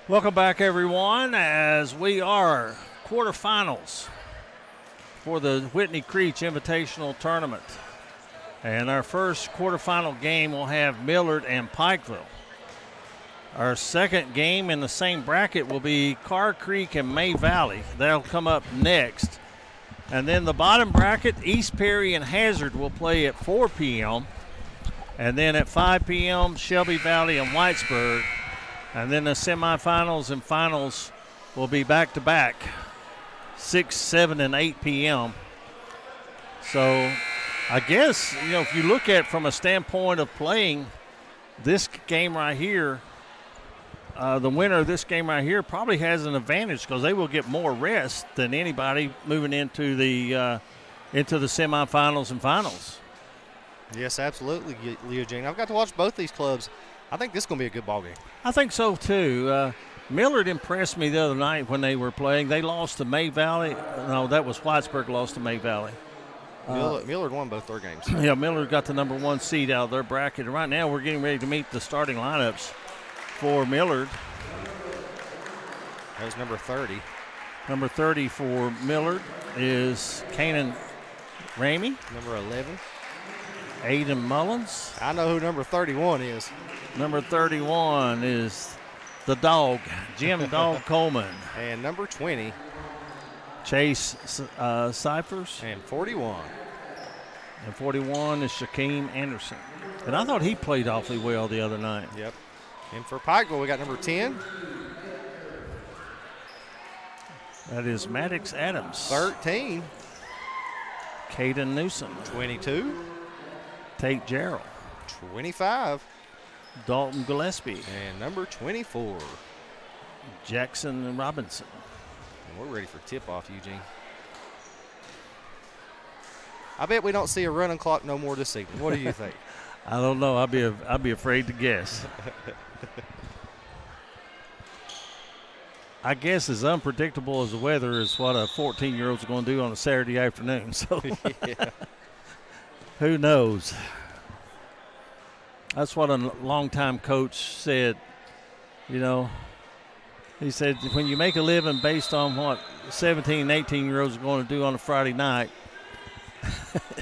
Welcome back, everyone, as we are quarterfinals for the Whitney Creech Invitational Tournament. And our first quarterfinal game will have Millard and Pikeville. Our second game in the same bracket will be Carr Creek and May Valley. That'll come up next. And then the bottom bracket, East Perry and Hazard will play at 4 p.m. And then at 5 p.m., Shelby Valley and Whitesburg. And then the semifinals and finals will be back-to-back, 6, 7, and 8 p.m. So I guess, if you look at it from a standpoint of playing this game right here, the winner of this game right here probably has an advantage because they will get more rest than anybody moving into the semifinals and finals. Yes, absolutely, Leo Jean. I've got to watch both these clubs. I think this is going to be a good ball game. I think so, too. Millard impressed me the other night when they were playing. They lost to May Valley. No, that was Whitesburg lost to May Valley. Millard won both their games. Yeah, Millard got the number 1 seed out of their bracket. And right now we're getting ready to meet the starting lineups for Millard. That was number 30. Number 30 for Millard is Kanan Ramey. Number 11. Aiden Mullins. I know who number 31 is. Number 31 is the dog, Jim Dog Coleman. And number 20. Chase Cyphers. And 41. And 41 is Shaquem Anderson. And I thought he played awfully well the other night. Yep. And for Pikeville, we got number 10. That is Maddox Adams. 13. Caden Newsom. 22. Tate Gerald. 25. Dalton Gillespie. And number 24. Jackson Robinson. And we're ready for tip-off, Eugene. I bet we don't see a running clock no more this evening. What do you think? I don't know. I'd be afraid to guess. I guess as unpredictable as the weather is what a 14-year-old's going to do on a Saturday afternoon. So yeah. Who knows? That's what a longtime coach said. He said when you make a living based on what 17 and 18-year-olds are going to do on a Friday night,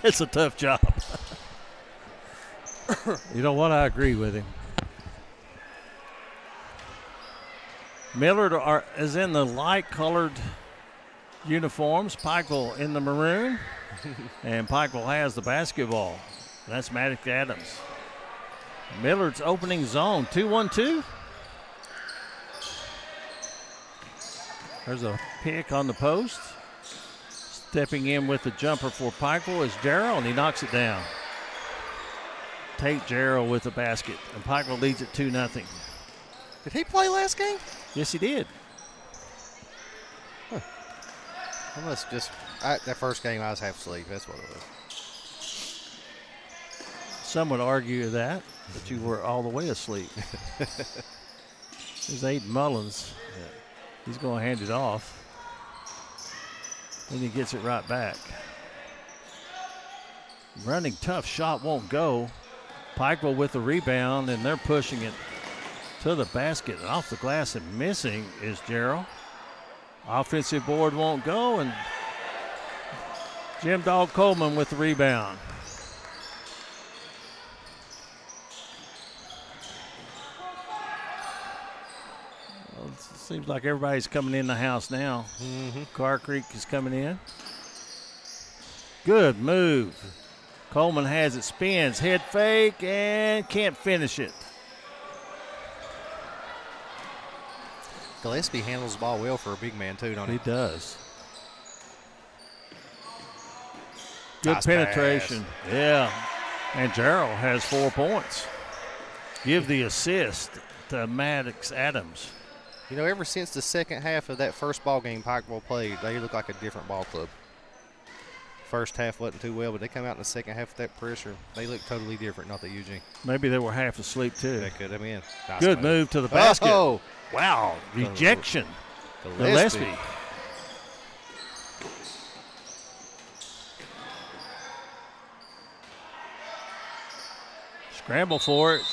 it's a tough job. You know what? I agree with him. Millard is in the light-colored uniforms. Pikeville in the maroon. And Pikeville has the basketball. That's Maddox Adams. Millard's opening zone, 2-1-2. There's a pick on the post. Stepping in with the jumper for Pikeville is Jarrell, and he knocks it down. Tate Jarrell with the basket, and Pikeville leads it 2-0. Did he play last game? Yes, he did. Huh. I must just that first game I was half asleep. That's what it was. Some would argue that you were all the way asleep. There's Aiden Mullins. Yeah. He's going to hand it off. Then he gets it right back. Running tough shot won't go. Pikeville with the rebound, and they're pushing it to the basket. And off the glass and missing is Gerald. Offensive board won't go, and Jim Dog Coleman with the rebound. Well, it seems like everybody's coming in the house now. Mm-hmm. Carr Creek is coming in. Good move. Coleman has it, spins, head fake, and can't finish it. Gillespie handles the ball well for a big man, too, don't he? He does. Good Nice penetration. pass. Yeah. And Gerald has 4 points. Give the assist to Maddox Adams. Ever since the second half of that first ball game Pikeville played, they look like a different ball club. First half wasn't too well, but they come out in the second half with that pressure. They look totally different, not that Eugene. Maybe they were half asleep, too. That could have been. Nice Good move to the basket. Oh. Wow. Rejection. Gillespie. Scramble for it.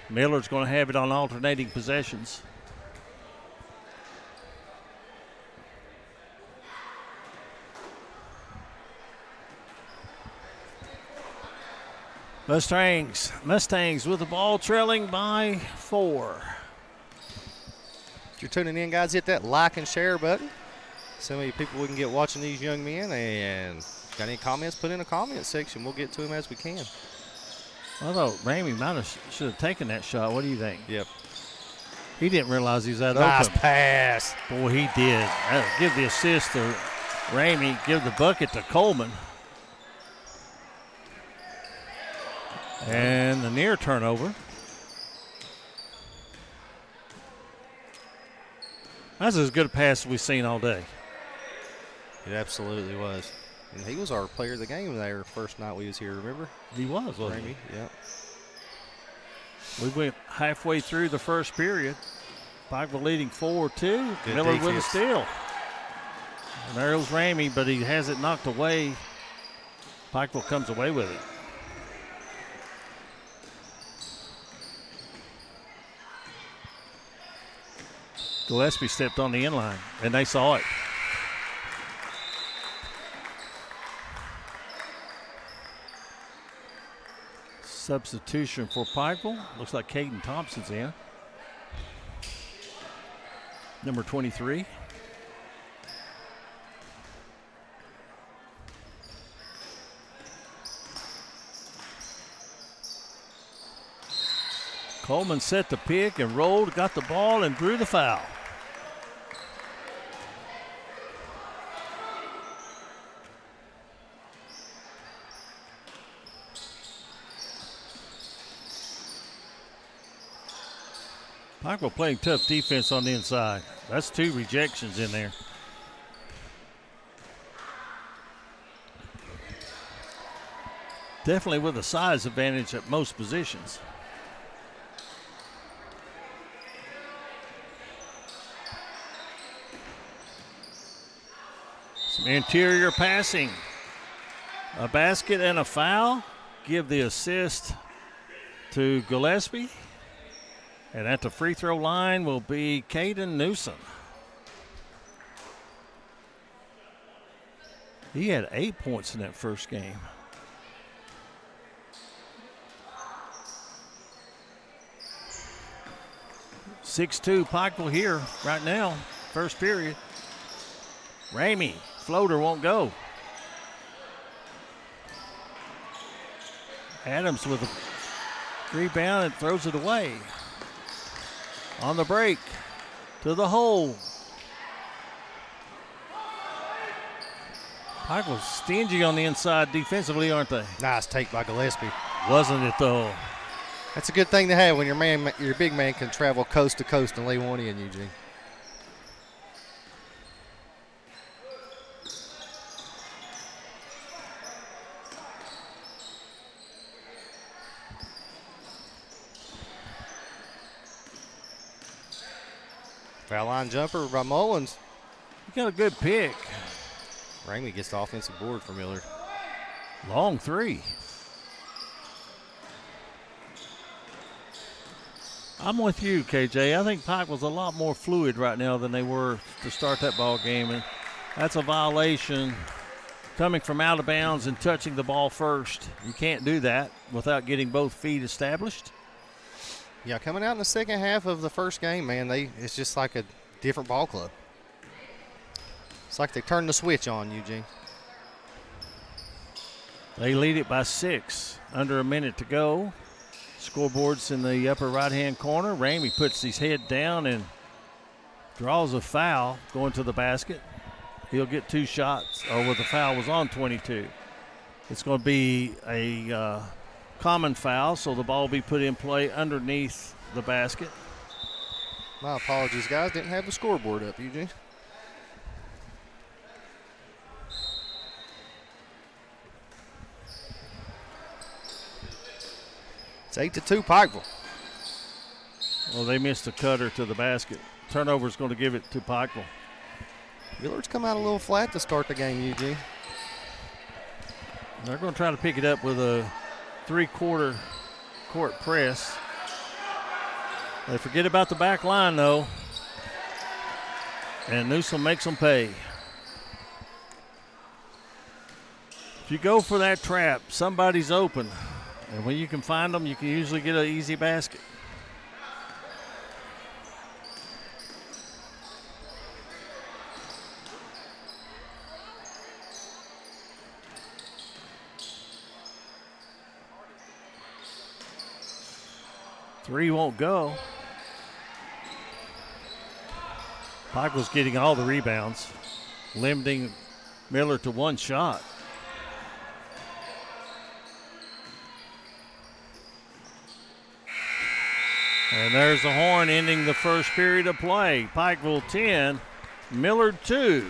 Millard's going to have it on alternating possessions. Mustangs with the ball trailing by 4. If you're tuning in, guys, hit that like and share button. So many people we can get watching these young men. And got any comments, put in a comment section. We'll get to them as we can. I thought Ramey should have taken that shot. What do you think? Yep. He didn't realize he was that nice open. pass. Boy, he did. Give the assist to Ramey. Give the bucket to Coleman. And the near turnover. That's as good a pass as we've seen all day. It absolutely was. And he was our player of the game there first night we was here, remember? He was, wasn't he? Yep. We went halfway through the first period. Pikeville leading 4-2. Millard with a steal. And there goes Ramey, but he has it knocked away. Pikeville comes away with it. Gillespie stepped on the inline, and they saw it. Substitution for Pikeville. Looks like Caden Thompson's in. Number 23. Coleman set the pick and rolled, got the ball, and drew the foul. Pikeville playing tough defense on the inside. That's 2 rejections in there. Definitely with a size advantage at most positions. Some interior passing. A basket and a foul. Give the assist to Gillespie. And at the free throw line will be Caden Newsom. He had 8 points in that first game. (6-2) Pikeville here right now, first period. Ramey, floater won't go. Adams with a rebound and throws it away. On the break, to the hole. Pikeville's stingy on the inside defensively, aren't they? Nice take by Gillespie. Wasn't it, though? That's a good thing to have when your big man can travel coast to coast and lay one in, Eugene. Foul line jumper by Mullins. He got a good pick. Ramey gets the offensive board for Millard. Long 3. I'm with you, KJ. I think Pikeville's a lot more fluid right now than they were to start that ball game, and that's a violation coming from out of bounds and touching the ball first. You can't do that without getting both feet established. Yeah, coming out in the second half of the first game, man, it's just like a different ball club. It's like they turned the switch on, Eugene. They lead it by 6. Under a minute to go. Scoreboard's in the upper right-hand corner. Ramey puts his head down and draws a foul going to the basket. He'll get 2 shots, or the foul was on 22. It's going to be a common foul, so the ball will be put in play underneath the basket. My apologies, guys. Didn't have the scoreboard up, Eugene. It's 8-2 Pikeville. Well, they missed a cutter to the basket. Turnover is going to give it to Pikeville. Millard's come out a little flat to start the game, Eugene. They're going to try to pick it up with a 3/4 court press. They forget about the back line, though. And Newsom makes them pay. If you go for that trap, somebody's open. And when you can find them, you can usually get an easy basket. Three won't go. Pikeville's getting all the rebounds, limiting Millard to one shot. And there's the horn ending the first period of play. Pikeville 10, Millard 2.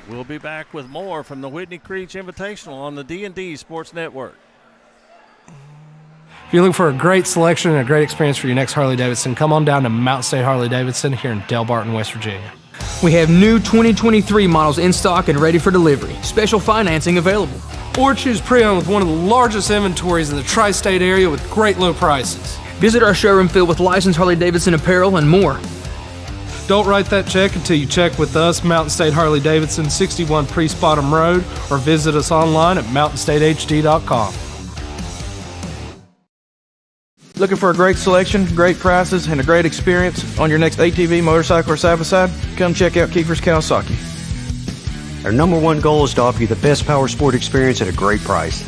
We'll be back with more from the Whitney Creech Invitational on the D&D Sports Network. If you're looking for a great selection and a great experience for your next Harley-Davidson, come on down to Mountain State Harley-Davidson here in Del Barton, West Virginia. We have new 2023 models in stock and ready for delivery. Special financing available. Or choose pre-owned with one of the largest inventories in the tri-state area with great low prices. Visit our showroom filled with licensed Harley-Davidson apparel and more. Don't write that check until you check with us, Mountain State Harley-Davidson, 61 Priest Bottom Road, or visit us online at mountainstatehd.com. Looking for a great selection, great prices, and a great experience on your next ATV, motorcycle, or side-by-side? Come check out Kiefer's Kawasaki. Our number one goal is to offer you the best power sport experience at a great price.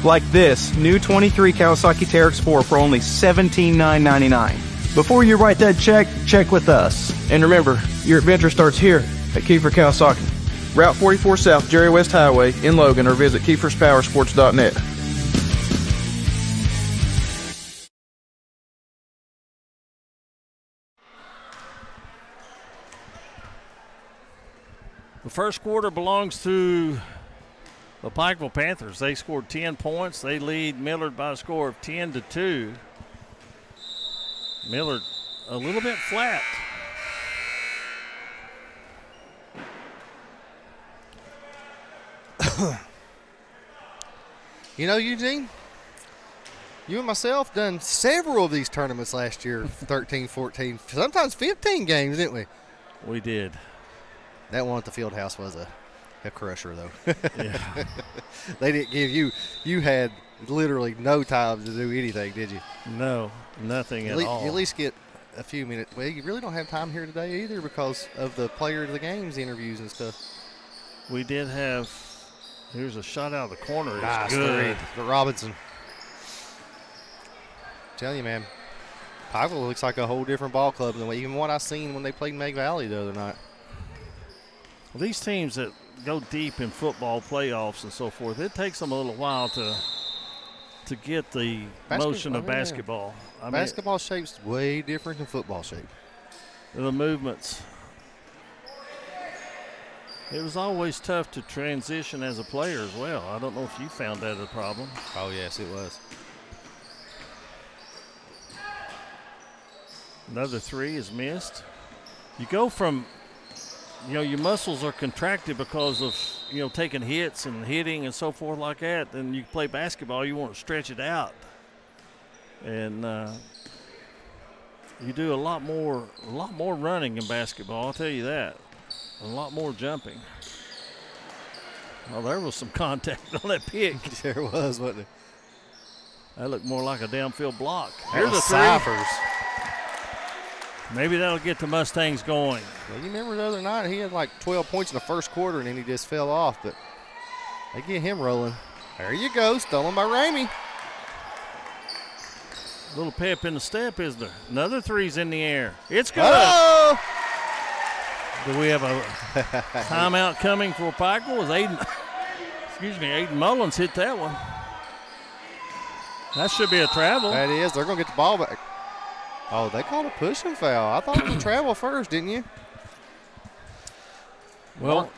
Like this new 23 Kawasaki Teryx Sport for only $17,999. Before you write that check, check with us. And remember, your adventure starts here at Kiefer Kawasaki. Route 44 South, Jerry West Highway in Logan, or visit KiefersPowersports.net. The first quarter belongs to the Pikeville Panthers. They scored 10 points. They lead Millard by a score of 10-2. Millard a little bit flat. You know, Eugene, you and myself done several of these tournaments last year, 13, 14, sometimes 15 games, didn't we? We did. That one at the field house was a crusher, though. Yeah. They didn't give you had literally no time to do anything, did you? No, nothing at all. You at least get a few minutes. Well, you really don't have time here today either because of the player of the games interviews and stuff. We did have, here's a shot out of the corner. It's nice good. three. The Robinson. Tell you, man, Pikeville looks like a whole different ball club than even what I seen when they played Meg Valley the other night. Well, these teams that go deep in football playoffs and so forth, it takes them a little while to get the motion of basketball. I mean, basketball shape's way different than football shape. The movements. It was always tough to transition as a player as well. I don't know if you found that a problem. Oh, yes, it was. Another three is missed. You go from, your muscles are contracted because of, taking hits and hitting and so forth like that. Then you play basketball, you want to stretch it out. And you do a lot more running in basketball, I'll tell you that. A lot more jumping. Well, there was some contact on that pick. There was, wasn't it? That looked more like a downfield block. Here's a Cyphers. Maybe that'll get the Mustangs going. Well, you remember the other night, he had like 12 points in the first quarter, and then he just fell off. But they get him rolling. There you go, stolen by Ramey. A little pep in the step, isn't there? Another three's in the air. It's good. Oh! Do we have a timeout coming for Pikeville? Aiden Mullins hit that one. That should be a travel. That is. They're going to get the ball back. Oh, they called a pushing foul. I thought it was a travel first, didn't you? Well,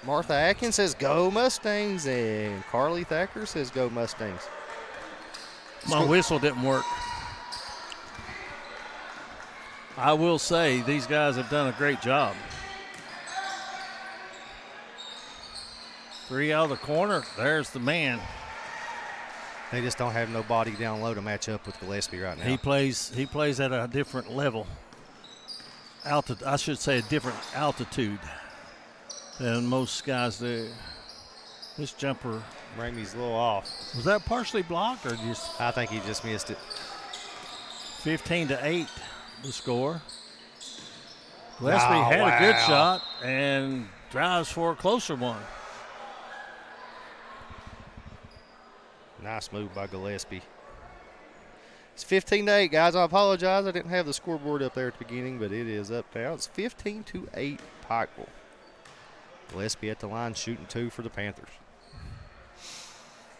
Martha Atkins says go Mustangs, and Carly Thacker says go Mustangs. My whistle didn't work. I will say these guys have done a great job. Three out of the corner. There's the man. They just don't have nobody down low to match up with Gillespie right now. He plays at a different level. I should say a different altitude than most guys do. This jumper. Ramey's a little off. Was that partially blocked or just? I think he just missed it. 15-8 the score. Gillespie had a good shot and drives for a closer one. Nice move by Gillespie. It's 15-8, guys. I apologize. I didn't have the scoreboard up there at the beginning, but it is up now. It's 15-8 Pikeville. Gillespie at the line shooting 2 for the Panthers.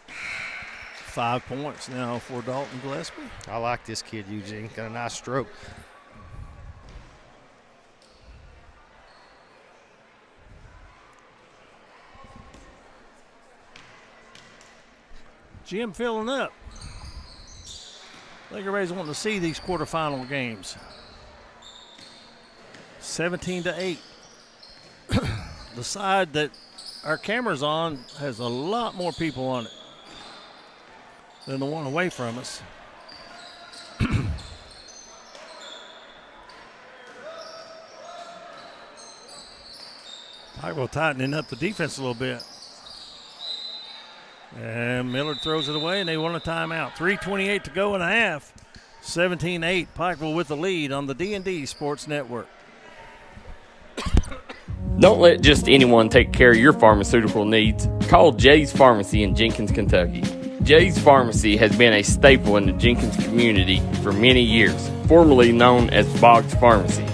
5 points now for Dalton Gillespie. I like this kid, Eugene. Got a nice stroke. Jim filling up. I think everybody's wanting to see these quarterfinal games. 17-8. The side that our camera's on has a lot more people on it than the one away from us. Pikeville tightening up the defense a little bit. And Millard throws it away, and they want a timeout. 3:28 to go in a half. 17-8, Pikeville with the lead on the D&D Sports Network. Don't let just anyone take care of your pharmaceutical needs. Call Jay's Pharmacy in Jenkins, Kentucky. Jay's Pharmacy has been a staple in the Jenkins community for many years, formerly known as Boggs Pharmacy.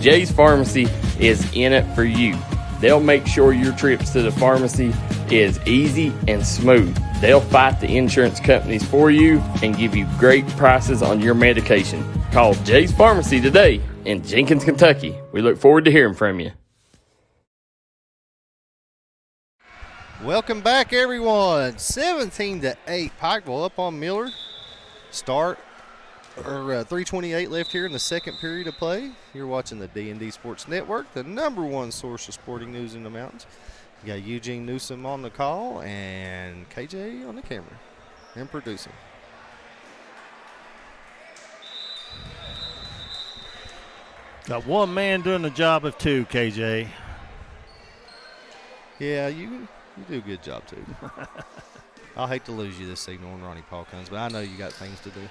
Jay's Pharmacy is in it for you. They'll make sure your trips to the pharmacy is easy and smooth. They'll fight the insurance companies for you and give you great prices on your medication. Call Jay's Pharmacy today in Jenkins, Kentucky. We look forward to hearing from you. Welcome back, everyone. 17-8, Pikeville up on Millard. 3:28 left here in the second period of play. You're watching the D&D Sports Network, the #1 source of sporting news in the mountains. You got Eugene Newsom on the call and KJ on the camera and producing. Got one man doing the job of two, KJ. Yeah, you do a good job, too. I'll hate to lose you this signal when Ronnie Paul comes, but I know you got things to do.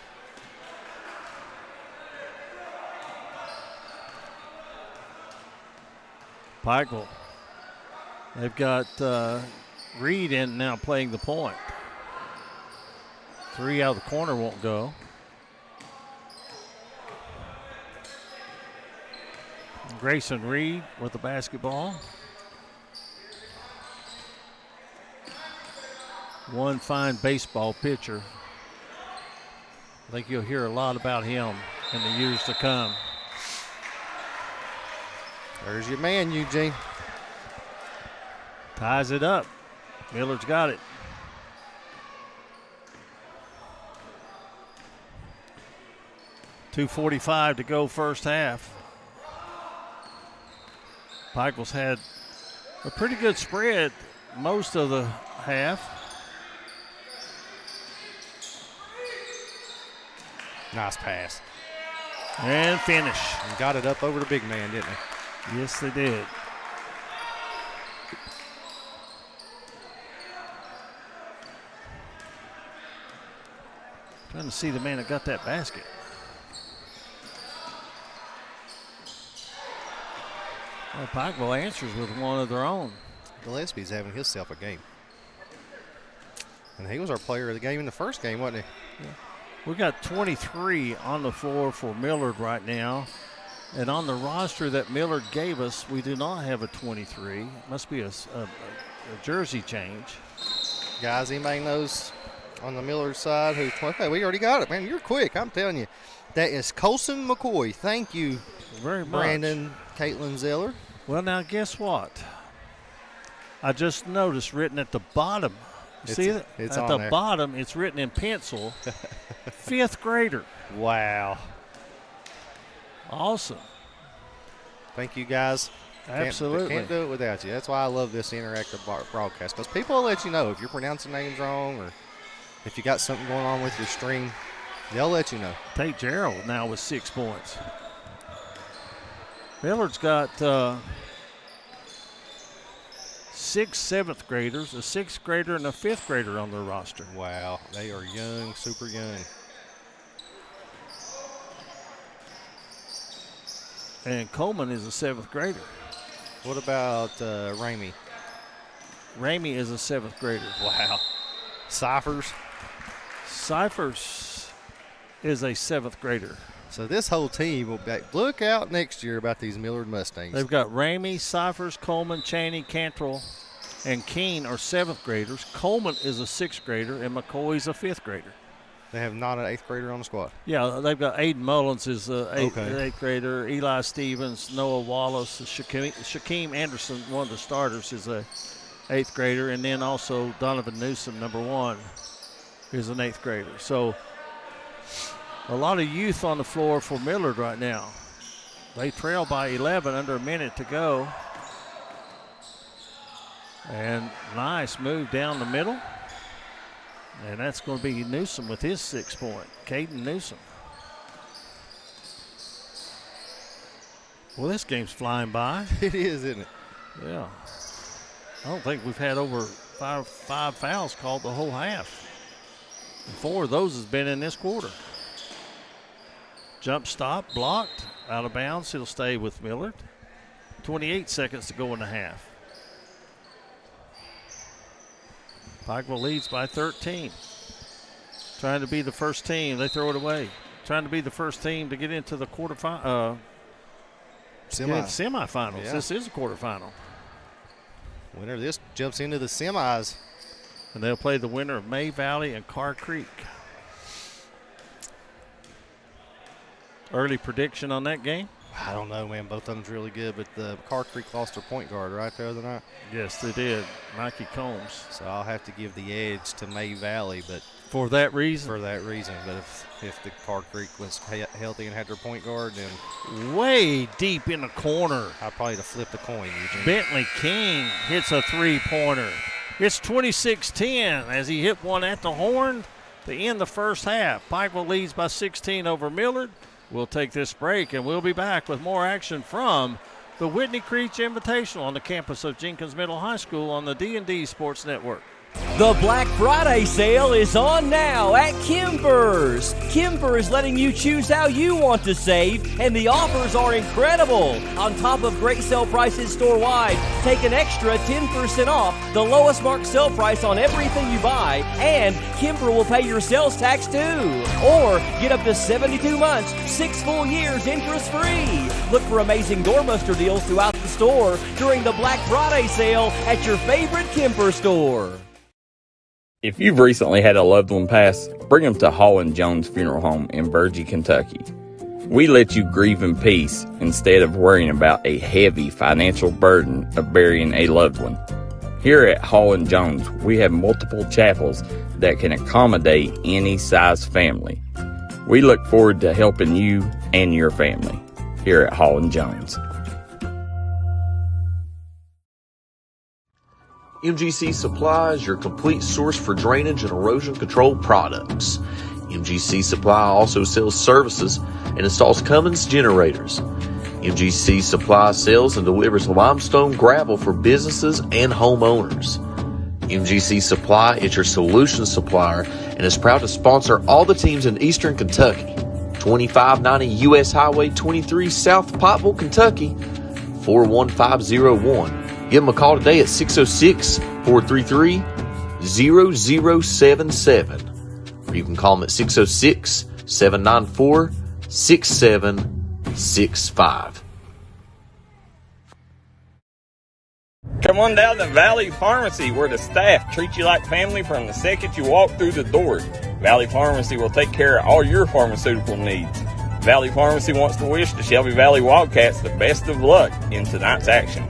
Pikeville. They've got Reed in now playing the point. 3 out of the corner won't go. Grayson Reed with the basketball. One fine baseball pitcher. I think you'll hear a lot about him in the years to come. There's your man, Eugene. Ties it up. Millard's got it. .245 to go first half. Pikeville's had a pretty good spread most of the half. Nice pass. And finish. And got it up over the big man, didn't he? Yes, they did. Trying to see the man that got that basket. Well, Pikeville answers with one of their own. Gillespie's having himself a game. And he was our player of the game in the first game, wasn't he? Yeah. We got 23 on the floor for Millard right now. And on the roster that Millard gave us, we do not have a 23. Must be a jersey change. Guys, anybody knows on the Millard side who's 25? We already got it, man. You're quick, I'm telling you. That is Colson McCoy. Thank you very much, Brandon Caitlin Zeller. Well, now guess what? I just noticed written at the bottom. See it? It's at on the there. bottom, it's written in pencil. 5th grader. Wow. Awesome. Thank you, guys. Absolutely. Can't do it without you. That's why I love this interactive broadcast, because people will let you know if you're pronouncing names wrong or if you got something going on with your stream. They'll let you know. Tate Gerald now with 6 points. Millard's got 6 7th graders, a 6th grader, and a 5th grader on their roster. Wow, they are young, super young. And Coleman is a 7th grader. What about Ramey? Ramey is a 7th grader. Wow. Cyphers is a 7th grader. So this whole team will be, look out next year about these Millard Mustangs. They've got Ramey, Cyphers, Coleman, Chaney, Cantrell, and Keene are 7th graders. Coleman is a 6th grader, and McCoy's a 5th grader. They have not an 8th grader on the squad. Yeah, they've got Aiden Mullins is an 8th Okay. grader. Eli Stevens, Noah Wallace, Shaquem Anderson, one of the starters, is a 8th grader, and then also Donovan Newsom, number 1, is an 8th grader. So a lot of youth on the floor for Millard right now. They trail by 11, under a minute to go. And nice move down the middle. And that's going to be Newsom with his 6 point. Caden Newsom. Well, this game's flying by. It is, isn't it? Yeah. I don't think we've had over five fouls called the whole half. And 4 of those has been in this quarter. Jump stop, blocked, out of bounds. It'll stay with Millard. 28 seconds to go in the half. Pikeville leads by 13. Trying to be the first team. They throw it away. Trying to be the first team to get into the semifinals. Yeah. This is a quarterfinal. Winner of this jumps into the semis. And they'll play the winner of May Valley and Carr Creek. Early prediction on that game? I don't know, man. Both of them's really good, but the Carr Creek lost their point guard right the other night. Yes, they did. Mikey Combs. So I'll have to give the edge to May Valley, but For that reason? for that reason. But if the Carr Creek was healthy and had their point guard, then Way deep in the corner. I'd probably have flipped the coin, Eugene. Bentley King hits a 3-pointer. It's 26-10 as he hit one at the horn to end the first half. Pikeville leads by 16 over Millard. We'll take this break, and we'll be back with more action from the Whitney Creech Invitational on the campus of Jenkins Middle High School on the D&D Sports Network. The Black Friday sale is on now at Kemper's. Kemper is letting you choose how you want to save, and the offers are incredible. On top of great sale prices store-wide, take an extra 10% off the lowest marked sale price on everything you buy, and Kemper will pay your sales tax too. Or get up to 72 months, 6 full years interest-free. Look for amazing doorbuster deals throughout the store during the Black Friday sale at your favorite Kemper store. If you've recently had a loved one pass, bring them to Hall & Jones Funeral Home in Burgee, Kentucky. We let you grieve in peace instead of worrying about a heavy financial burden of burying a loved one. Here at Hall & Jones, we have multiple chapels that can accommodate any size family. We look forward to helping you and your family here at Hall & Jones. MGC Supply is your complete source for drainage and erosion control products. MGC Supply also sells services and installs Cummins generators. MGC Supply sells and delivers limestone gravel for businesses and homeowners. MGC Supply is your solution supplier and is proud to sponsor all the teams in Eastern Kentucky. 2590 U.S. Highway 23 South Pikeville, Kentucky, 41501. Give them a call today at 606-433-0077. Or you can call them at 606-794-6765. Come on down to Valley Pharmacy, where the staff treats you like family from the second you walk through the door. Valley Pharmacy will take care of all your pharmaceutical needs. Valley Pharmacy wants to wish the Shelby Valley Wildcats the best of luck in tonight's action.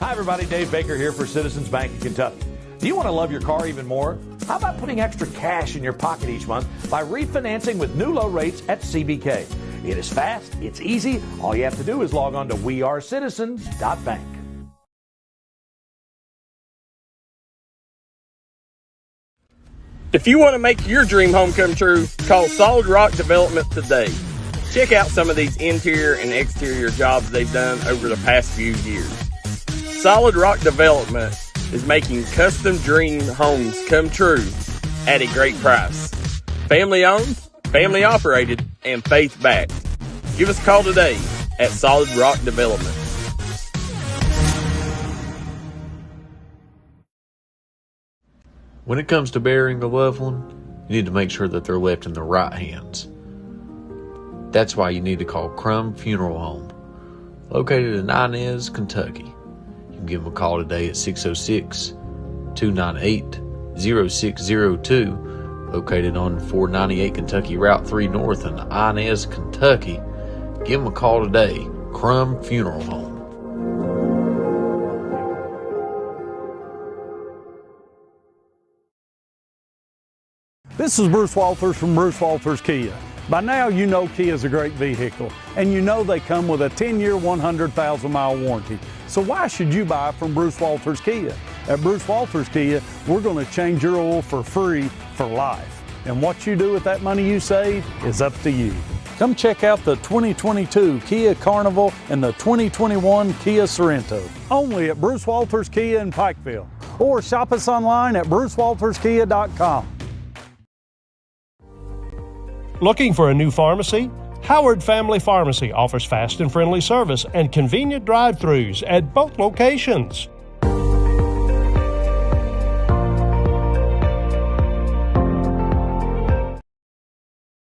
Hi, everybody. Dave Baker here for Citizens Bank of Kentucky. Do you want to love your car even more? How about putting extra cash in your pocket each month by refinancing with new low rates at CBK? It is fast, it's easy. All you have to do is log on to wearecitizens.bank. If you want to make your dream home come true, call Solid Rock Development today. Check out some of these interior and exterior jobs they've done over the past few years. Solid Rock Development is making custom dream homes come true at a great price. Family owned, family operated, and faith backed. Give us a call today at Solid Rock Development. When it comes to burying a loved one, you need to make sure that they're left in the right hands. That's why you need to call Crum Funeral Home, located in Inez, Kentucky. You can give them a call today at 606-298-0602, located on 498 Kentucky Route 3 North in Inez, Kentucky. Give them a call today, Crum Funeral Home. This is Bruce Walters from Bruce Walters Kia. By now you know Kia is a great vehicle, and you know they come with a 10-year, 100,000-mile warranty. So why should you buy from Bruce Walters Kia? At Bruce Walters Kia, we're going to change your oil for free for life. And what you do with that money you save is up to you. Come check out the 2022 Kia Carnival and the 2021 Kia Sorento, only at Bruce Walters Kia in Pikeville. Or shop us online at brucewalterskia.com. Looking for a new pharmacy? Howard Family Pharmacy offers fast and friendly service and convenient drive-thrus at both locations.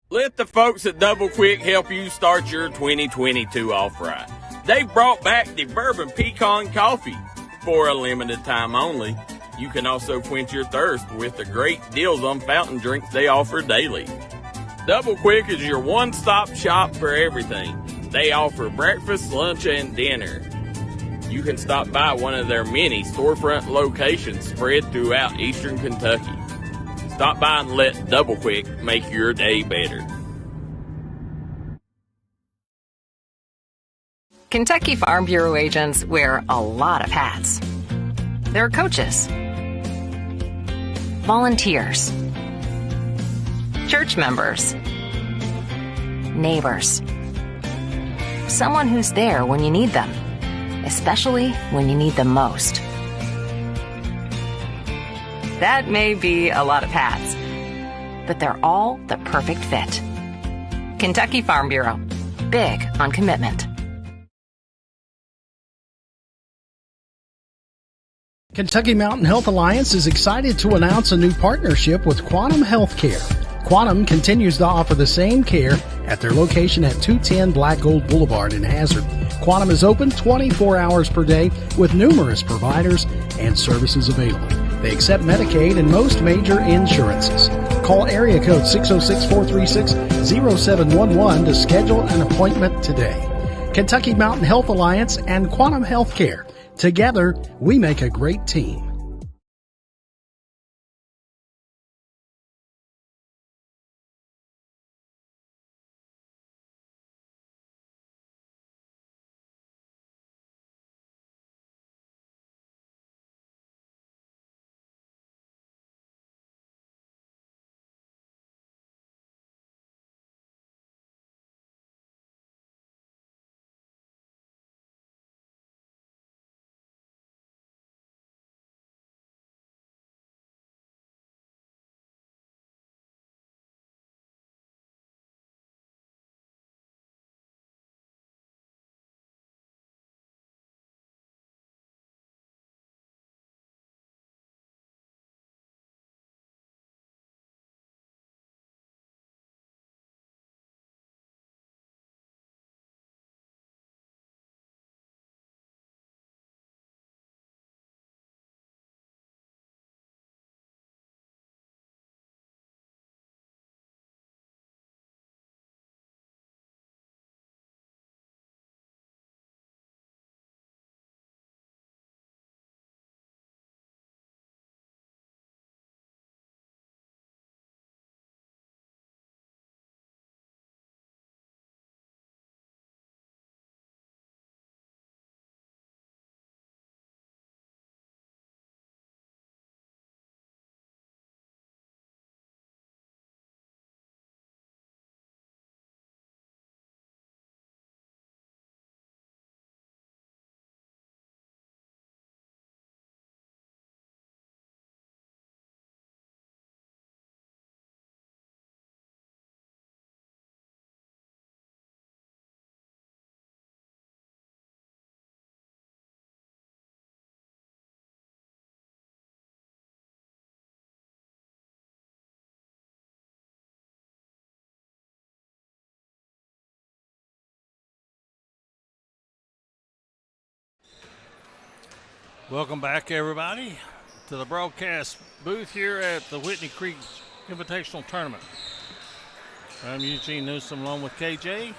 Let the folks at Double Quick help you start your 2022 off right. They've brought back the Bourbon Pecan Coffee for a limited time only. You can also quench your thirst with the great deals on fountain drinks they offer daily. Double Quick is your one-stop shop for everything. They offer breakfast, lunch, and dinner. You can stop by one of their many storefront locations spread throughout eastern Kentucky. Stop by and let Double Quick make your day better. Kentucky Farm Bureau agents wear a lot of hats. They're coaches, volunteers, church members, neighbors, someone who's there when you need them, especially when you need them most. That may be a lot of hats, but they're all the perfect fit. Kentucky Farm Bureau, big on commitment. Kentucky Mountain Health Alliance is excited to announce a new partnership with Quantum Healthcare. Quantum continues to offer the same care at their location at 210 Black Gold Boulevard in Hazard. Quantum is open 24 hours per day with numerous providers and services available. They accept Medicaid and most major insurances. Call area code 606-436-0711 to schedule an appointment today. Kentucky Mountain Health Alliance and Quantum Healthcare. Together, we make a great team. Welcome back, everybody, to the broadcast booth here at the Whitney Creech Invitational Tournament. I'm Eugene Newsom along with KJ.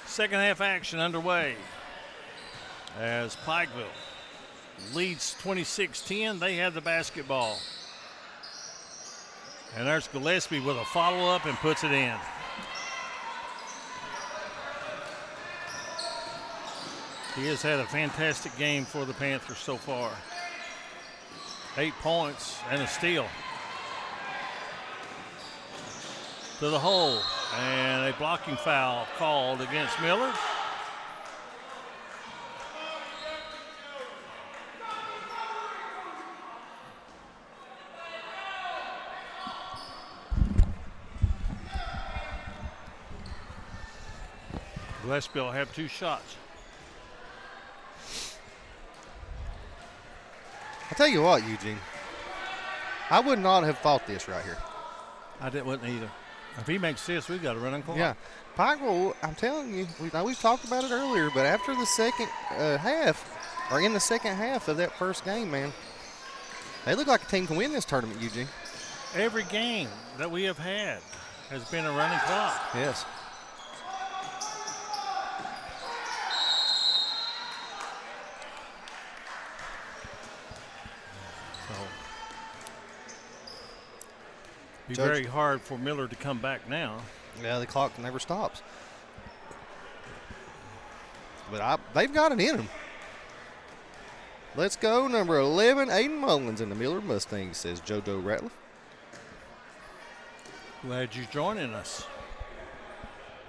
Second half action underway as Pikeville leads 26-10. They have the basketball. And there's Gillespie with a follow-up and puts it in. He has had a fantastic game for the Panthers so far. 8 points and a steal. To the hole, and a blocking foul called against Millard. Gillespie will have 2 shots. I'll tell you what, Eugene. I would not have thought this right here. Wouldn't either. If he makes this, we've got a running clock. Yeah. Pikeville, I'm telling you, we've talked about it earlier, but after the second half, or in the second half of that first game, man, they look like a team can win this tournament, Eugene. Every game that we have had has been a running clock. Yes. Be very hard for Millard to come back now. Yeah, the clock never stops. But they've got it in them. Let's go, number 11, Aiden Mullins in the Millard Mustangs, says JoJo Ratliff. Glad you're joining us.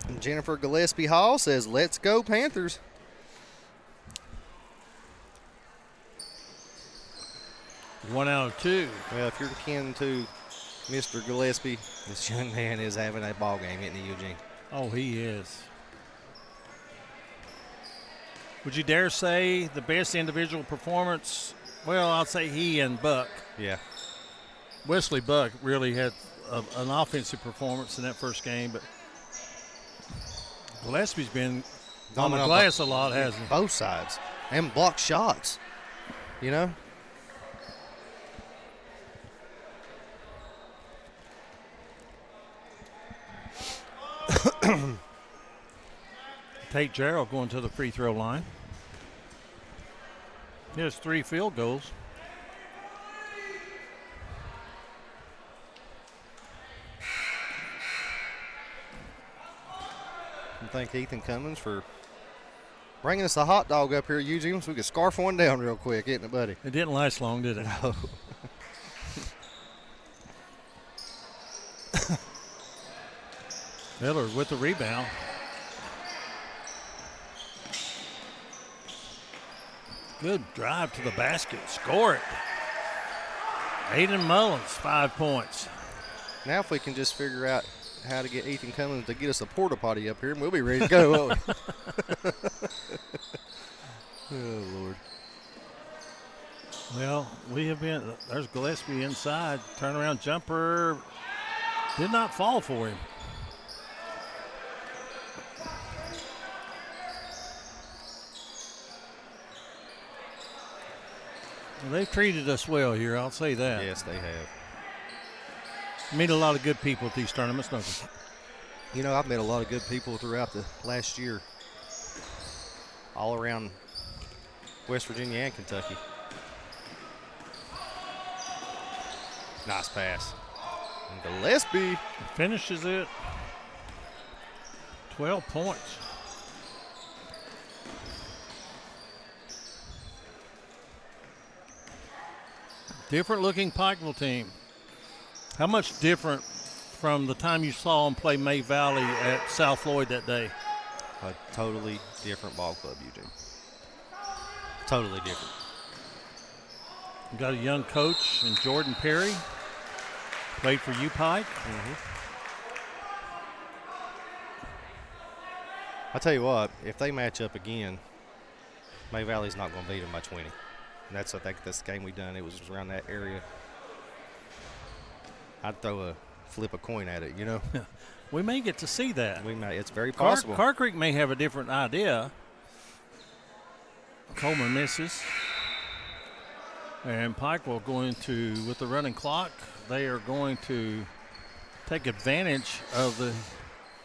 And Jennifer Gillespie Hall says, let's go Panthers. One out of 2. Well, if you're kin to Mr. Gillespie, this young man is having a ball game, isn't he, Eugene? Oh, he is. Would you dare say the best individual performance? Well, I'll say he and Buck. Yeah. Wesley Buck really had an offensive performance in that first game, but Gillespie's been on the glass a lot, hasn't he? Both sides. And blocked shots, you know? Tate Gerald going to the free throw line. He has 3 field goals. I thank Ethan Cummins for bringing us a hot dog up here, Eugene, so we could scarf one down real quick, isn't it, buddy? It didn't last long, did it? No. Millard with the rebound. Good drive to the basket. Score it. Aiden Mullins, 5 points. Now if we can just figure out how to get Ethan Cummins to get us a porta potty up here, and we'll be ready to go, won't we? Oh, Lord. Well, we have been, there's Gillespie inside. Turnaround jumper did not fall for him. Well, they've treated us well here, I'll say that. Yes, they have. Meet a lot of good people at these tournaments, don't you? You know, I've met a lot of good people throughout the last year, all around West Virginia and Kentucky. Nice pass. And Gillespie finishes it. 12 points. Different looking Pikeville team. How much different from the time you saw them play May Valley at South Floyd that day? A totally different ball club, Eugene. Totally different. You got a young coach in Jordan Perry. Played for you, Pike. I'll tell you what, if they match up again, May Valley's not going to beat them by 20. And that's, I think, this game we done. It was around that area. I'd flip a coin at it, you know. We may get to see that. We may. It's very possible. Car Creek may have a different idea. Coleman misses. And Pikeville going to, with the running clock, they are going to take advantage of the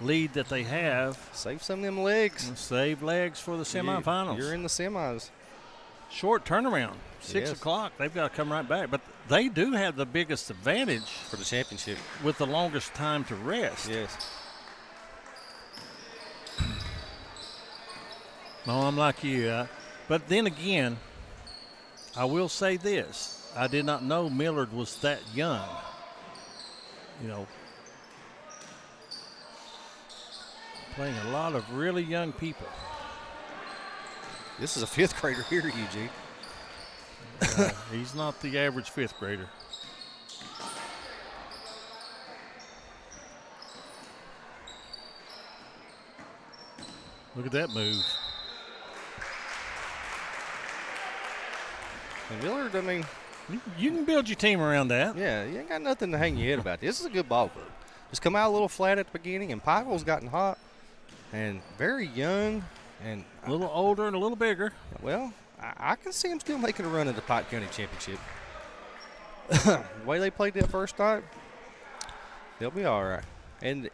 lead that they have. Save some of them legs. Save legs for the semifinals. You're in the semis. Short turnaround, 6 o'clock. They've got to come right back. But they do have the biggest advantage for the championship with the longest time to rest. Yes. No, I'm like you. But then again, I will say this. I did not know Millard was that young. You know, playing a lot of really young people. This is a 5th grader here, Eugene. He's not the average 5th grader. Look at that move. And Millard, I mean, you can build your team around that. Yeah, you ain't got nothing to hang your head about. This is a good ball club. Just come out a little flat at the beginning, and Pikeville's gotten hot and very young and a little older and a little bigger. Well, I can see them still making a run at the Pike County Championship. The way they played that first night, they'll be all right. And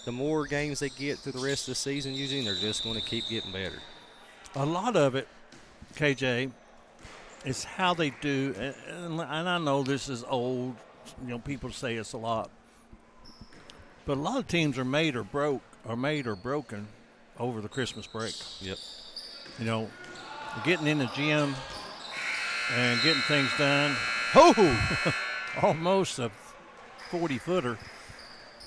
the more games they get through the rest of the season, Eugene, they're just going to keep getting better. A lot of it, KJ, is how they do, and I know this is old, you know, people say it's a lot, but a lot of teams are made or broken over the Christmas break. Yep. You know, getting in the gym and getting things done. Oh! Almost a 40-footer.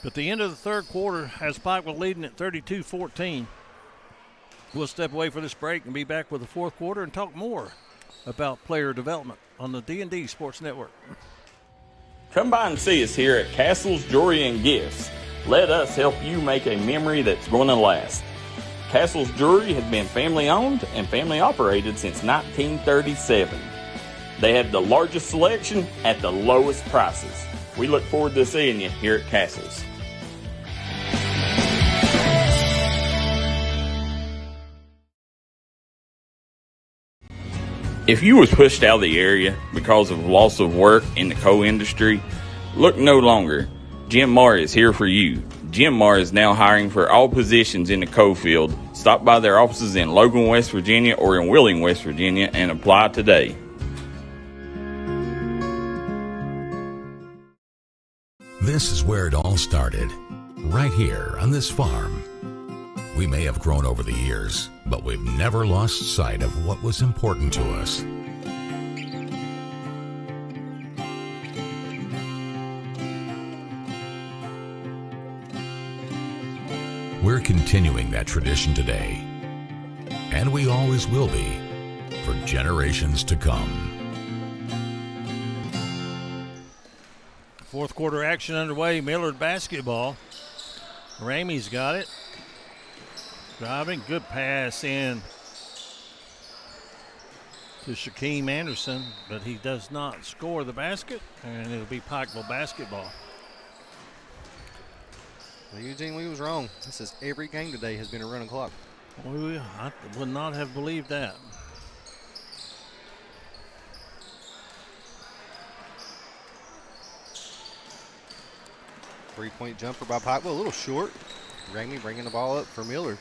But the end of the 3rd quarter has Pikeville leading at 32-14. We'll step away for this break and be back with the 4th quarter and talk more about player development on the D&D Sports Network. Come by and see us here at Castle's Jewelry and Gifts. Let us help you make a memory that's going to last. Castle's Jewelry has been family owned and family operated since 1937. They have the largest selection at the lowest prices. We look forward to seeing you here at Castle's. If you was pushed out of the area because of loss of work in the coal industry, look no longer. Jim Marr is here for you. Jim Marr is now hiring for all positions in the coal field. Stop by their offices in Logan, West Virginia or in Wheeling, West Virginia and apply today. This is where it all started, right here on this farm. We may have grown over the years, but we've never lost sight of what was important to us. We're continuing that tradition today, and we always will be for generations to come. 4th quarter action underway. Millard basketball. Ramey's got it. Driving, good pass in to Shaquem Anderson, but he does not score the basket, and it'll be Pikeville basketball. Well, Eugene, we was wrong. This is every game today has been a running clock. I would not have believed that. Three-point jumper by Pikeville, a little short. Ramey bringing the ball up for Millard.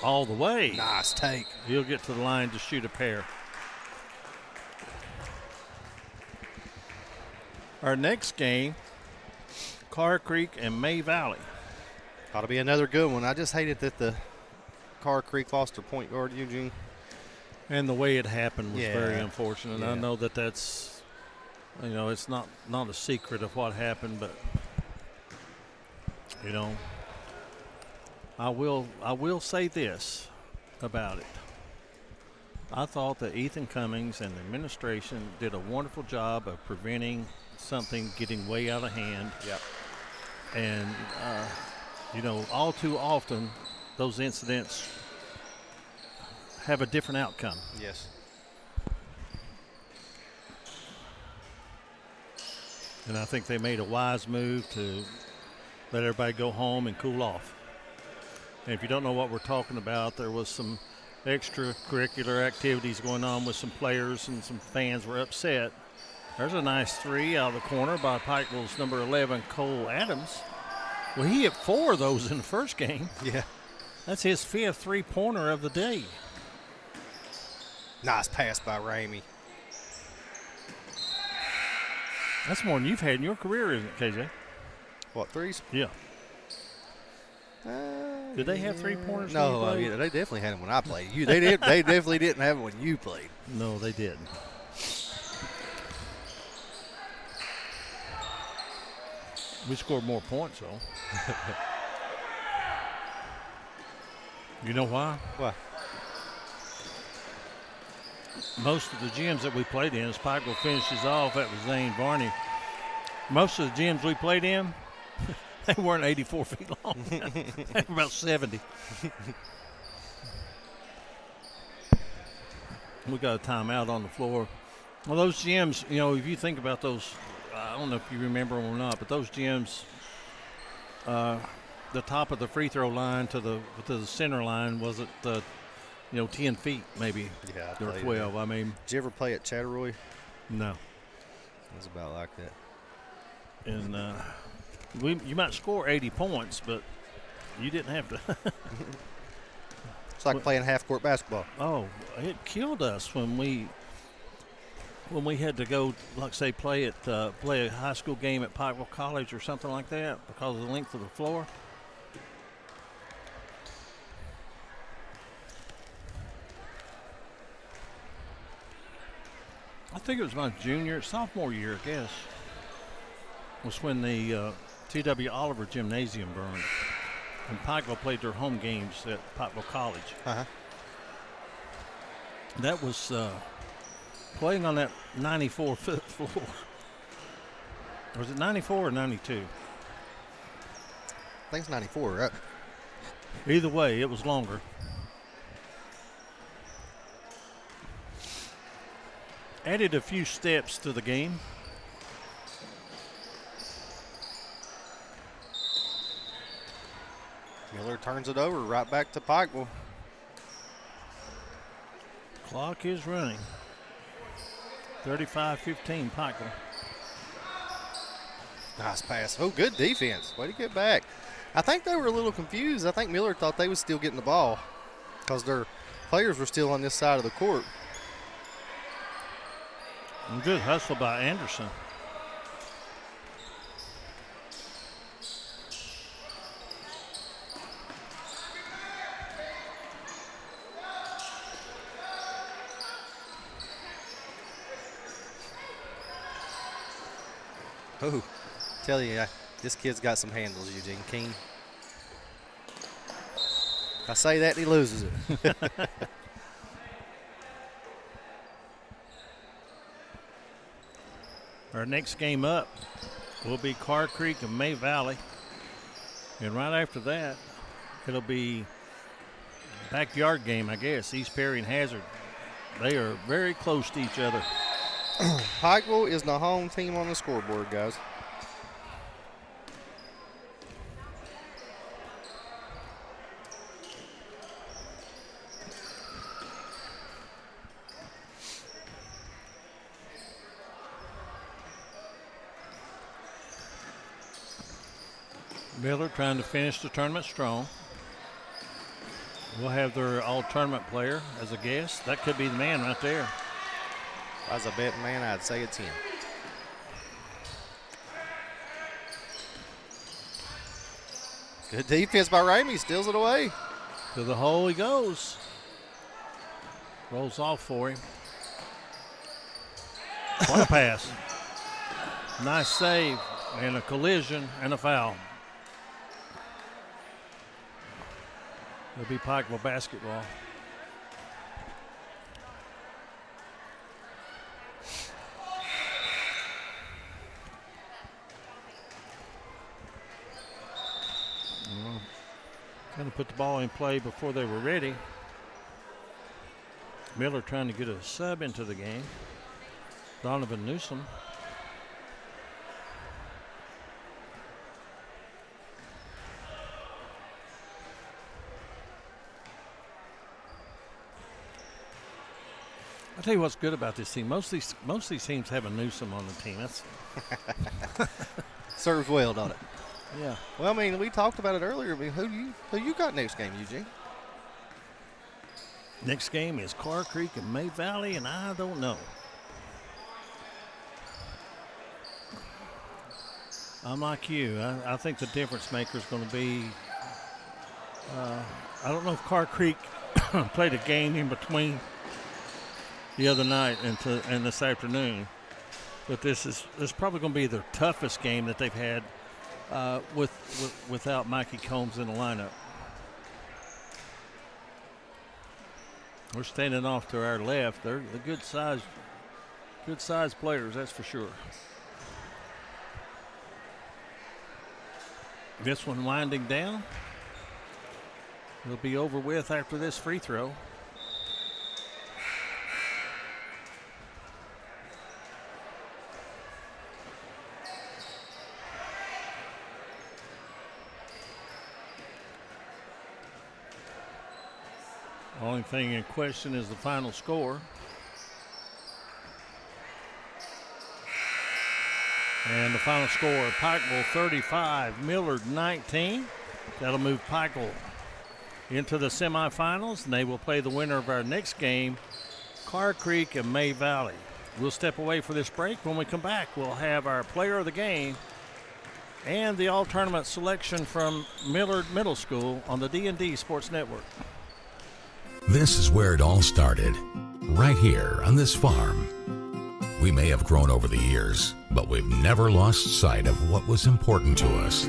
All the way. Nice take. He'll get to the line to shoot a pair. Our next game, Carr Creek and May Valley. Ought to be another good one. I just hated that the Carr Creek lost their point guard, Eugene. And the way it happened was very Yeah. unfortunate. Yeah. I know that's, you know, it's not a secret of what happened, but, you know, I will say this about it. I thought that Ethan Cummings and the administration did a wonderful job of preventing something getting way out of hand. Yep. And, you know, all too often those incidents have a different outcome. Yes. And I think they made a wise move to let everybody go home and cool off. And if you don't know what we're talking about, there was some extracurricular activities going on with some players, and some fans were upset. There's a nice three out of the corner by Pikeville's number 11, Cole Adams. Well, he hit 4 of those in the first game. Yeah. That's his 5th three-pointer of the day. Nice pass by Ramey. That's more than you've had in your career, isn't it, KJ? What, threes? Yeah. Did they have three-pointers? No, yeah, they definitely had them when I played. They definitely didn't have them when you played. No, they didn't. We scored more points, though. You know why? Why? Most of the gyms that we played in, as Pikeville finishes off, that was Zane Varney. Most of the gyms we played in, they weren't 84 feet long. They were about 70. We got a timeout on the floor. Well, those gyms, if you think about those, I don't know if you remember them or not, but those gyms, the top of the free throw line to the center line was at 10 feet maybe. Yeah, or 12. I mean, did you ever play at Chatteroy? No. It was about like that. And you might score 80 points, but you didn't have to. It's like playing half-court basketball. Oh, it killed us when we had to go, like say, play a high school game at Pikeville College or something like that because of the length of the floor. I think it was my sophomore year, I guess, was when the T.W. Oliver Gymnasium burned. And Pikeville played their home games at Pikeville College. Uh-huh. That was playing on that 94-foot floor. Was it 94 or 92? I think it's 94, right? Either way, it was longer. Added a few steps to the game. Millard turns it over right back to Pikeville. Clock is running. 35-15 Pikeville. Nice pass. Oh, good defense. Way to get back. I think they were a little confused. I think Millard thought they was still getting the ball because their players were still on this side of the court. And good hustle by Anderson. Oh, tell you, this kid's got some handles, Eugene King. I say that and he loses it. Our next game up will be Car Creek and May Valley. And right after that, it'll be backyard game, I guess. East Perry and Hazard. They are very close to each other. Pikeville is the home team on the scoreboard, guys. Millard trying to finish the tournament strong. We'll have their all-tournament player as a guest. That could be the man right there. If I was a betting man, I'd say it's him. Good defense by Ramey. Steals it away. To the hole he goes. Rolls off for him. What a pass. Nice save and a collision and a foul. It'll be Pikeville basketball. Kind of put the ball in play before they were ready. Miller trying to get a sub into the game. Donovan Newsom. I'll tell you what's good about this team. Most of these teams have a Newsome on the team. That's serves well, don't it? Yeah. Well, I mean, we talked about it earlier. I mean, who you got next game, Eugene? Next game is Car Creek and May Valley, and I don't know. I'm like you. I think the difference maker is going to be. I don't know if Car Creek played a game in between the other night and this afternoon, but this is probably going to be their toughest game that they've had without Mikey Combs in the lineup. We're standing off to our left. They're the good size players, that's for sure. This one winding down. It'll be over with after this free throw. Only thing in question is the final score. And the final score, Pikeville 35, Millard 19. That'll move Pikeville into the semifinals, and they will play the winner of our next game, Car Creek and May Valley. We'll step away for this break. When we come back, we'll have our player of the game and the all-tournament selection from Millard Middle School on the D&D Sports Network. This is where it all started, right here on this farm. We may have grown over the years, but we've never lost sight of what was important to us.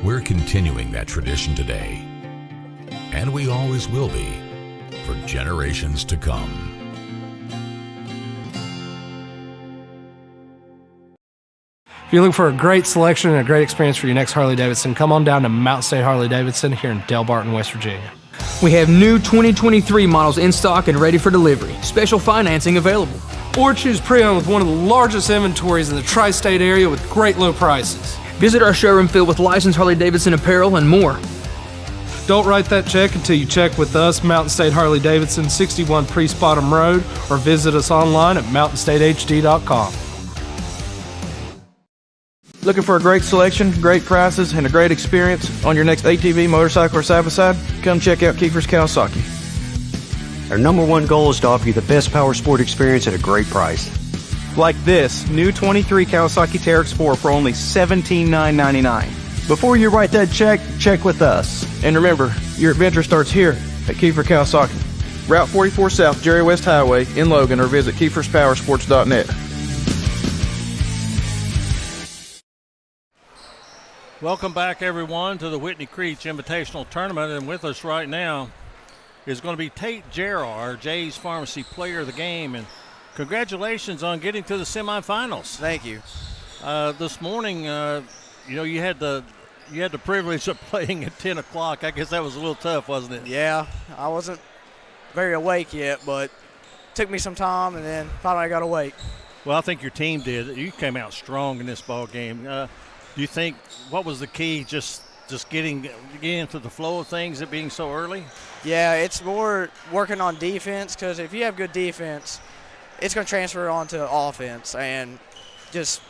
We're continuing that tradition today, and we always will be for generations to come. If you're looking for a great selection and a great experience for your next Harley-Davidson, come on down to Mountain State Harley-Davidson here in Del Barton, West Virginia. We have new 2023 models in stock and ready for delivery. Special financing available. Or choose pre-owned with one of the largest inventories in the tri-state area with great low prices. Visit our showroom filled with licensed Harley-Davidson apparel and more. Don't write that check until you check with us, Mountain State Harley-Davidson, 61 Priest Bottom Road, or visit us online at mountainstatehd.com. Looking for a great selection, great prices, and a great experience on your next ATV, motorcycle, or side-by-side? Come check out Kiefer's Kawasaki. Our number one goal is to offer you the best power sport experience at a great price. Like this new 23 Kawasaki Teryx 4 for only $17,999. Before you write that check with us. And remember, your adventure starts here at Kiefer Kawasaki. Route 44 South, Jerry West Highway in Logan, or visit KiefersPowersports.net. Welcome back, everyone, to the Whitney Creech Invitational Tournament. And with us right now is going to be Tate Gerard, Jay's Pharmacy Player of the Game. And congratulations on getting to the semifinals. Thank you. This morning, you had the privilege of playing at 10 o'clock. I guess that was a little tough, wasn't it? Yeah, I wasn't very awake yet, but it took me some time, and then finally I got awake. Well, I think your team did. You came out strong in this ball game. Do you think what was the key? Just getting into the flow of things, it being so early? Yeah, it's more working on defense, because if you have good defense, it's going to transfer on to offense. And just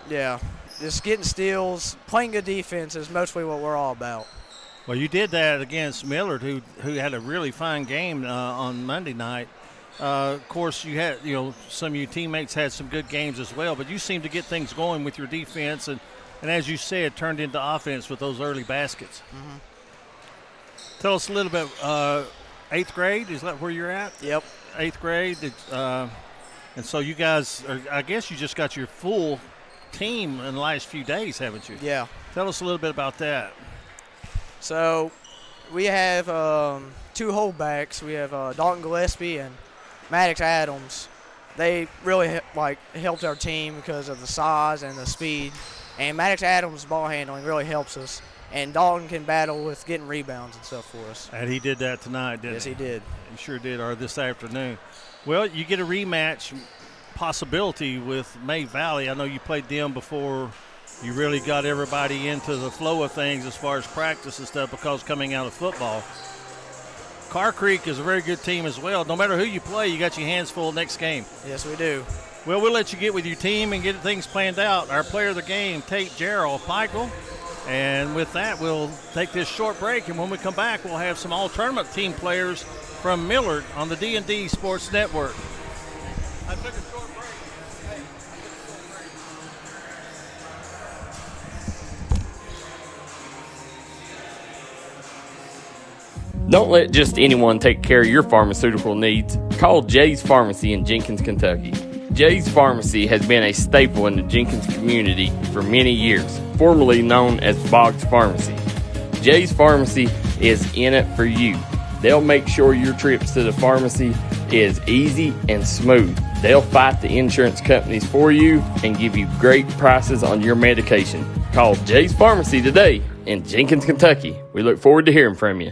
getting steals, playing good defense is mostly what we're all about. Well, you did that against Millard, who had a really fine game on Monday night. Of course, you had some of your teammates had some good games as well, but you seemed to get things going with your defense, and as you said, turned into offense with those early baskets. Mm-hmm. Tell us a little bit. 8th grade, is that where you're at? Yep. 8th grade, and so you guys, I guess you just got your full team in the last few days, haven't you? Yeah. Tell us a little bit about that. So we have 2 holdbacks. We have Dalton Gillespie and Maddox Adams. They really helped our team because of the size and the speed. And Maddox Adams' ball handling really helps us. And Dalton can battle with getting rebounds and stuff for us. And he did that tonight, didn't he? Yes, he did. He sure did, or this afternoon. Well, you get a rematch possibility with May Valley. I know you played them before you really got everybody into the flow of things as far as practice and stuff because coming out of football. Car Creek is a very good team as well. No matter who you play, you got your hands full next game. Yes, we do. Well, we'll let you get with your team and get things planned out. Our player of the game, Tate Gerald of Pikeville. And with that, we'll take this short break, and when we come back, we'll have some all-tournament team players from Millard on the D&D Sports Network. I took a short break. Don't let just anyone take care of your pharmaceutical needs. Call Jay's Pharmacy in Jenkins, Kentucky. Jay's Pharmacy has been a staple in the Jenkins community for many years, formerly known as Boggs Pharmacy. Jay's Pharmacy is in it for you. They'll make sure your trips to the pharmacy is easy and smooth. They'll fight the insurance companies for you and give you great prices on your medication. Call Jay's Pharmacy today in Jenkins, Kentucky. We look forward to hearing from you.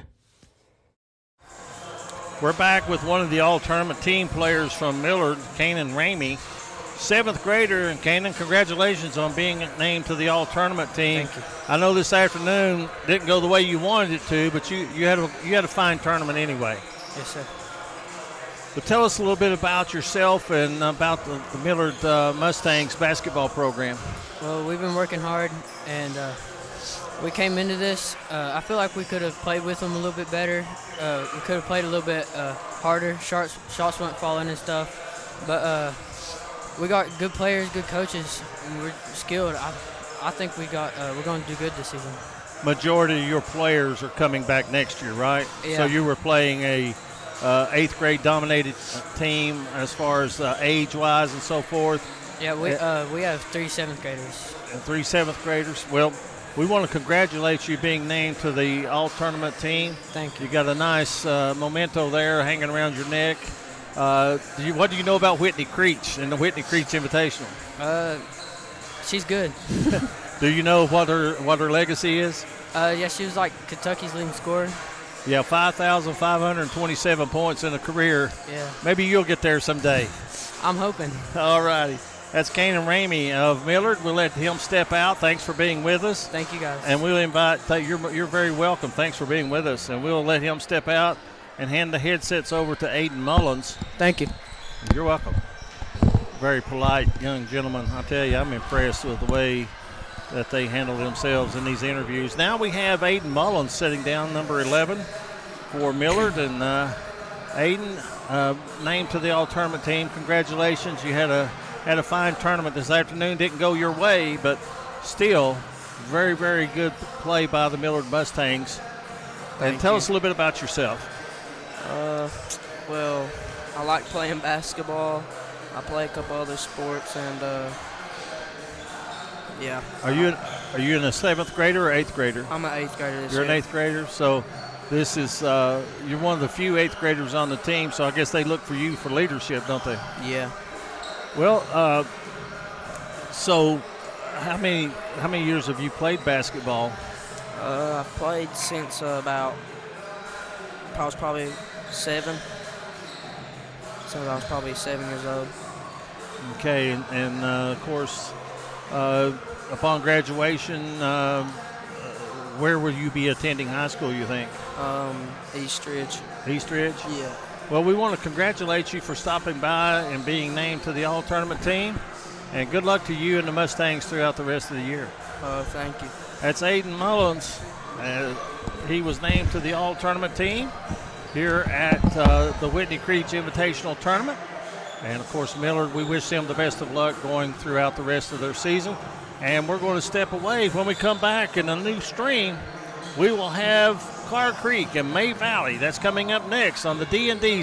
We're back with one of the all-tournament team players from Millard, Kanan Ramey, 7th grader. And Kanan, congratulations on being named to the all-tournament team. Thank you. I know this afternoon didn't go the way you wanted it to, but you had a fine tournament anyway. Yes, sir. But tell us a little bit about yourself and about the Millard Mustangs basketball program. Well, we've been working hard, and we came into this. I feel like we could have played with them a little bit better. We could have played a little bit harder. Shots weren't falling and stuff. But we got good players, good coaches, and we're skilled. I think we're going to do good this season. Majority of your players are coming back next year, right? Yeah. So you were playing a 8th grade dominated team as far as age-wise and so forth. Yeah, we have 3 7th graders. And 3 7th graders. Well, we want to congratulate you being named to the all-tournament team. Thank you. You got a nice memento there hanging around your neck. What do you know about Whitney Creech and the Whitney Creech Invitational? She's good. Do you know what her legacy is? Yeah, she was like Kentucky's leading scorer. Yeah, 5,527 points in a career. Yeah. Maybe you'll get there someday. I'm hoping. All righty. That's Kanan Ramey of Millard. We'll let him step out. Thanks for being with us. Thank you, guys. And we'll you're very welcome. Thanks for being with us. And we'll let him step out and hand the headsets over to Aiden Mullins. Thank you. You're welcome. Very polite young gentleman. I tell you, I'm impressed with the way that they handle themselves in these interviews. Now we have Aiden Mullins sitting down, number 11 for Millard. And Aiden, named to the all-tournament team. Congratulations. You had a fine tournament this afternoon. Didn't go your way, but still very, very good play by the Millard Mustangs. And tell us a little bit about yourself. Well, I like playing basketball. I play a couple other sports, and yeah. Are you in a 7th grader or 8th grader? I'm an 8th grader this You're year. an 8th grader, so this is you're one of the few 8th graders on the team, so I guess they look for you for leadership, don't they? Yeah. Well, so how many years have you played basketball? I've played since I was probably 7. So I was probably 7 years old. Okay, and of course, upon graduation, where will you be attending high school, you think? Eastridge. Eastridge? Yeah. Well, we want to congratulate you for stopping by and being named to the all-tournament team. And good luck to you and the Mustangs throughout the rest of the year. Thank you. That's Aiden Mullins. He was named to the all-tournament team here at the Whitney Creech Invitational Tournament. And, of course, Millard, we wish them the best of luck going throughout the rest of their season. And we're going to step away. When we come back in a new stream, we will have Car Creek and May Valley. That's coming up next on the D&D